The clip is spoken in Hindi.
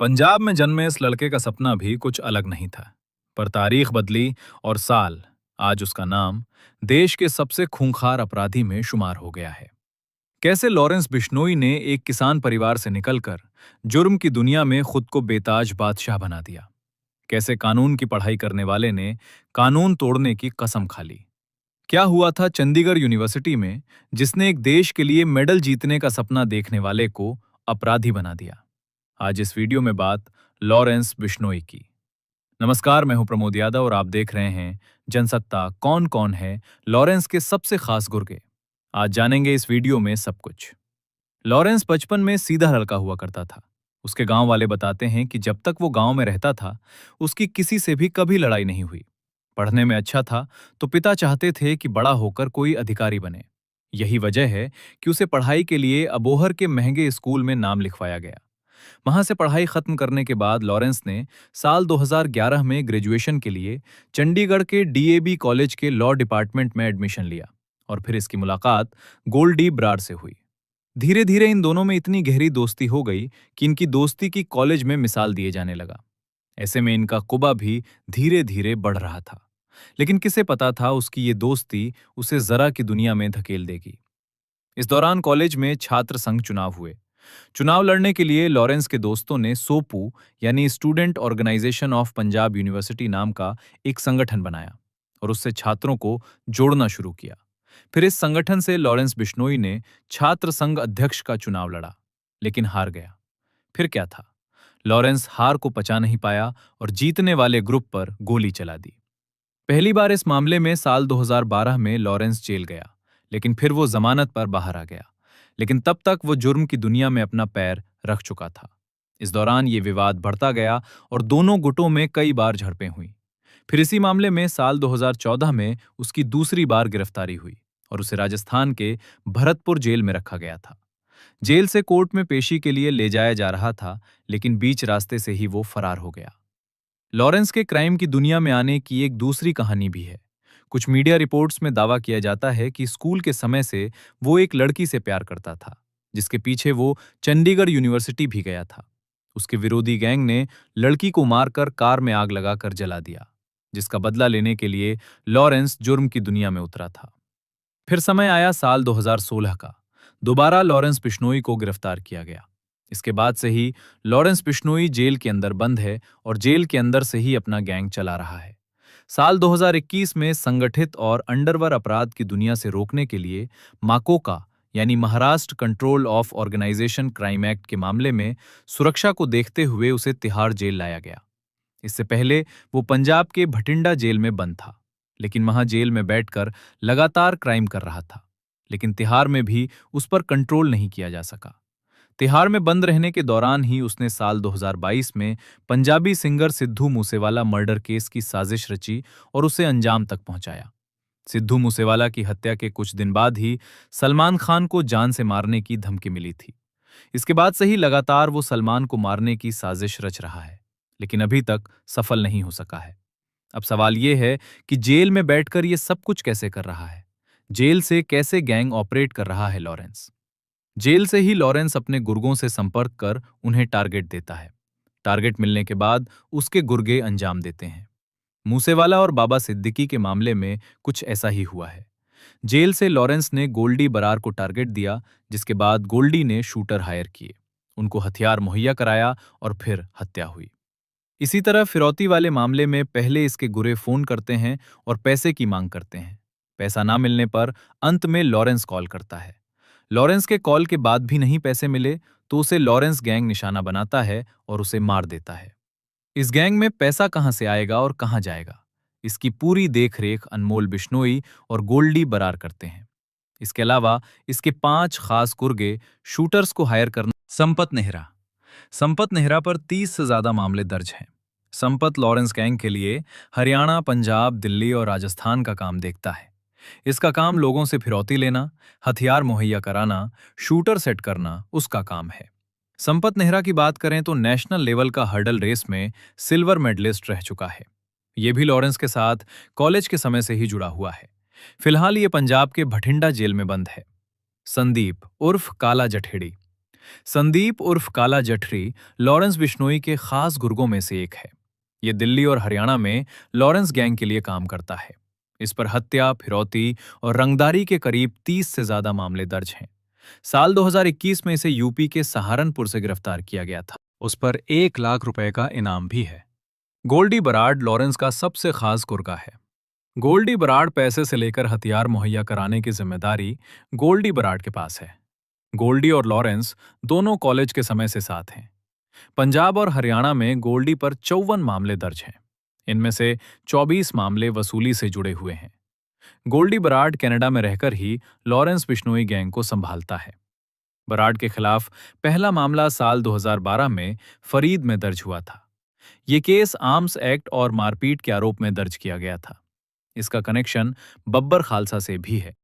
पंजाब में जन्मे इस लड़के का सपना भी कुछ अलग नहीं था। पर तारीख बदली और साल आज उसका नाम देश के सबसे खूंखार अपराधी में शुमार हो गया है। कैसे लॉरेंस बिश्नोई ने एक किसान परिवार से निकलकर जुर्म की दुनिया में खुद को बेताज बादशाह बना दिया। कैसे कानून की पढ़ाई करने वाले ने कानून तोड़ने की कसम खा ली। क्या हुआ था चंडीगढ़ यूनिवर्सिटी में, जिसने एक देश के लिए मेडल जीतने का सपना देखने वाले को अपराधी बना दिया। आज इस वीडियो में बात लॉरेंस बिश्नोई की। नमस्कार, मैं हूं प्रमोद यादव और आप देख रहे हैं जनसत्ता कौन कौन है लॉरेंस के सबसे खास गुर्गे। आज जानेंगे इस वीडियो में सब कुछ। लॉरेंस बचपन में सीधा लड़का हुआ करता था। उसके गांव वाले बताते हैं कि जब तक वो गांव में रहता था, उसकी किसी से भी कभी लड़ाई नहीं हुई। पढ़ने में अच्छा था तो पिता चाहते थे कि बड़ा होकर कोई अधिकारी बने। यही वजह है कि उसे पढ़ाई के लिए अबोहर के महंगे स्कूल में नाम लिखवाया गया। वहां से पढ़ाई खत्म करने के बाद लॉरेंस ने साल 2011 में ग्रेजुएशन के लिए चंडीगढ़ के डीएवी कॉलेज के लॉ डिपार्टमेंट में एडमिशन लिया और फिर इसकी मुलाकात गोल्डी ब्रार से हुई। धीरे धीरे इन दोनों में इतनी गहरी दोस्ती हो गई कि इनकी दोस्ती की कॉलेज में मिसाल दिए जाने लगा। ऐसे में इनका कुबा भी धीरे धीरे बढ़ रहा था। लेकिन किसे पता था उसकी ये दोस्ती उसे जरा की दुनिया में धकेल देगी। इस दौरान कॉलेज में छात्र संघ चुनाव हुए। चुनाव लड़ने के लिए लॉरेंस के दोस्तों ने सोपू यानी Student Organisation of Panjab University नाम का एक संगठन बनाया और उससे छात्रों को जोड़ना शुरू किया। फिर इस संगठन से लॉरेंस बिश्नोई ने छात्र संघ अध्यक्ष का चुनाव लड़ा, लेकिन हार गया। फिर क्या था? लॉरेंस हार को पचा नहीं पाया और जीतने वाले ग्रुप पर गोली चला दी। पहली बार इस मामले में साल 2012 में लॉरेंस जेल गया, लेकिन फिर वो जमानत पर बाहर आ गया। लेकिन तब तक वो जुर्म की दुनिया में अपना पैर रख चुका था। इस दौरान ये विवाद बढ़ता गया और दोनों गुटों में कई बार झड़पें हुई। फिर इसी मामले में साल 2014 में उसकी दूसरी बार गिरफ्तारी हुई और उसे राजस्थान के भरतपुर जेल में रखा गया था। जेल से कोर्ट में पेशी के लिए ले जाया जा रहा था, लेकिन बीच रास्ते से ही वो फरार हो गया। लॉरेंस के क्राइम की दुनिया में आने की एक दूसरी कहानी भी है। कुछ मीडिया रिपोर्ट्स में दावा किया जाता है कि स्कूल के समय से वो एक लड़की से प्यार करता था, जिसके पीछे वो चंडीगढ़ यूनिवर्सिटी भी गया था। उसके विरोधी गैंग ने लड़की को मारकर कार में आग लगाकर जला दिया, जिसका बदला लेने के लिए लॉरेंस जुर्म की दुनिया में उतरा था। फिर समय आया साल 2016 का। दोबारा लॉरेंस बिश्नोई को गिरफ्तार किया गया। इसके बाद से ही लॉरेंस बिश्नोई जेल के अंदर बंद है और जेल के अंदर से ही अपना गैंग चला रहा है। साल 2021 में संगठित और अंडरवर्ल्ड अपराध की दुनिया से रोकने के लिए माकोका यानी Maharashtra Control of Organisation Crime Act के मामले में सुरक्षा को देखते हुए उसे तिहाड़ जेल लाया गया। इससे पहले वो पंजाब के भटिंडा जेल में बंद था, लेकिन वहां जेल में बैठकर लगातार क्राइम कर रहा था। लेकिन तिहाड़ में भी उस पर कंट्रोल नहीं किया जा सका। तिहाड़ में बंद रहने के दौरान ही उसने साल 2022 में Punjabi singer Sidhu Moosewala murder case की साजिश रची और उसे अंजाम तक पहुंचाया। सिद्धू मूसेवाला की हत्या के कुछ दिन बाद ही सलमान खान को जान से मारने की धमकी मिली थी। इसके बाद से ही लगातार वो सलमान को मारने की साजिश रच रहा है, लेकिन अभी तक सफल नहीं हो सका है। अब सवाल ये है कि जेल में बैठकर ये सब कुछ कैसे कर रहा है? जेल से कैसे गैंग ऑपरेट कर रहा है लॉरेंस? जेल से ही लॉरेंस अपने गुर्गों से संपर्क कर उन्हें टारगेट देता है। टारगेट मिलने के बाद उसके गुर्गे अंजाम देते हैं। मूसेवाला और बाबा सिद्दीकी के मामले में कुछ ऐसा ही हुआ है। जेल से लॉरेंस ने गोल्डी बरार को टारगेट दिया, जिसके बाद गोल्डी ने शूटर हायर किए, उनको हथियार मुहैया कराया और फिर हत्या हुई। इसी तरह फिरौती वाले मामले में पहले इसके गुरे फोन करते हैं और पैसे की मांग करते हैं। पैसा ना मिलने पर अंत में लॉरेंस कॉल करता है। लॉरेंस के कॉल के बाद भी नहीं पैसे मिले तो उसे लॉरेंस गैंग निशाना बनाता है और उसे मार देता है। इस गैंग में पैसा कहां से आएगा और कहां जाएगा, इसकी पूरी देखरेख अनमोल बिश्नोई और गोल्डी बरार करते हैं। इसके अलावा इसके 5 खास गुर्गे शूटर्स को हायर करना। संपत नेहरा पर 30 से ज्यादा मामले दर्ज हैं। संपत लॉरेंस गैंग के लिए हरियाणा, पंजाब, दिल्ली और राजस्थान का काम देखता है। इसका काम लोगों से फिरौती लेना, हथियार मुहैया कराना, शूटर सेट करना उसका काम है। संपत नेहरा की बात करें तो नेशनल लेवल का हर्डल रेस में सिल्वर मेडलिस्ट रह चुका है। ये भी लॉरेंस के साथ कॉलेज के समय से ही जुड़ा हुआ है। फिलहाल ये पंजाब के भटिंडा जेल में बंद है। संदीप उर्फ काला जठेड़ी। संदीप उर्फ काला जठरी लॉरेंस बिश्नोई के खास गुर्गों में से एक है। ये दिल्ली और हरियाणा में लॉरेंस गैंग के लिए काम करता है। इस पर हत्या, फिरौती और रंगदारी के करीब 30 से ज्यादा मामले दर्ज हैं। साल 2021 में इसे यूपी के सहारनपुर से गिरफ्तार किया गया था। उस पर 1 लाख रुपए का इनाम भी है। गोल्डी बराड लॉरेंस का सबसे खास गुर्गा है। गोल्डी बराड पैसे से लेकर हथियार मुहैया कराने की जिम्मेदारी गोल्डी बराड के पास है। गोल्डी और लॉरेंस दोनों कॉलेज के समय से साथ हैं। पंजाब और हरियाणा में गोल्डी पर 54 मामले दर्ज हैं। इनमें से 24 मामले वसूली से जुड़े हुए हैं। गोल्डी बराड कनाडा में रहकर ही लॉरेंस बिश्नोई गैंग को संभालता है। बराड के खिलाफ पहला मामला साल 2012 में फरीद में दर्ज हुआ था। ये केस आर्म्स एक्ट और मारपीट के आरोप में दर्ज किया गया था। इसका कनेक्शन बब्बर खालसा से भी है।